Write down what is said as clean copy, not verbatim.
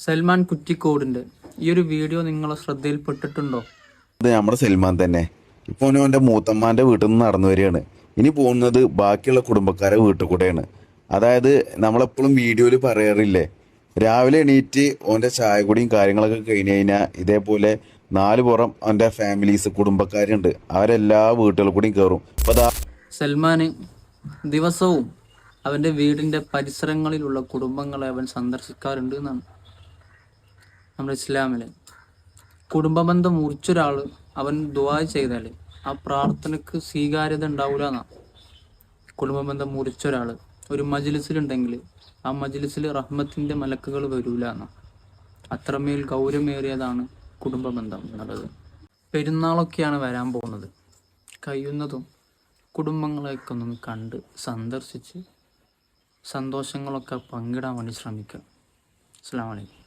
സൽമാൻ കുറ്റിക്കോടിന്റെ ഈ ഒരു വീഡിയോ നിങ്ങളെ ശ്രദ്ധയിൽപ്പെട്ടിട്ടുണ്ടോ? അത് നമ്മുടെ സൽമാൻ തന്നെ. ഇപ്പോൾ അവൻ്റെ മൂത്തമ്മാൻ്റെ വീട്ടിൽ നിന്ന് നടന്നു വരികയാണ്. ഇനി പോകുന്നത് ബാക്കിയുള്ള കുടുംബക്കാരെ വീട്ടിൽ കൂടെയാണ്. അതായത് നമ്മളെപ്പോഴും വീഡിയോയിൽ പറയാറില്ലേ, രാവിലെ എണീറ്റ് ഓൻ്റെ ചായ കുടിയും കാര്യങ്ങളൊക്കെ കഴിഞ്ഞ് കഴിഞ്ഞാൽ ഇതേപോലെ 4 പുറം അവൻ്റെ ഫാമിലീസ് കുടുംബക്കാരുണ്ട്, അവരെല്ലാ വീട്ടുകളിൽ കൂടിയും കയറും. അപ്പോൾ സൽമാന് ദിവസവും അവൻ്റെ വീടിൻ്റെ പരിസരങ്ങളിലുള്ള കുടുംബങ്ങളെ അവൻ സന്ദർശിക്കാറുണ്ട് എന്നാണ് നമ്മുടെ ഇസ്ലാമില്. കുടുംബബന്ധം മുറിച്ചൊരാൾ അവൻ ദുആ ചെയ്താൽ ആ പ്രാർത്ഥനക്ക് സ്വീകാര്യത ഉണ്ടാവില്ല എന്നാണ്. കുടുംബബന്ധം മുറിച്ചൊരാൾ ഒരു മജ്ലിസിലുണ്ടെങ്കിൽ ആ മജ്ലിസിൽ റഹ്മത്തിൻ്റെ മലക്കുകൾ വരൂല എന്നാണ്. അത്രമേൽ ഗൗരവമേറിയതാണ് കുടുംബബന്ധം എന്നുള്ളത്. പെരുന്നാളൊക്കെയാണ് വരാൻ പോകുന്നത്. കഴിയുന്നതും കുടുംബങ്ങളെയൊക്കെ ഒന്ന് കണ്ട് സന്ദർശിച്ച് സന്തോഷങ്ങളൊക്കെ പങ്കിടാൻ വേണ്ടി ശ്രമിക്കുക. അസ്സലാമു അലൈക്കും.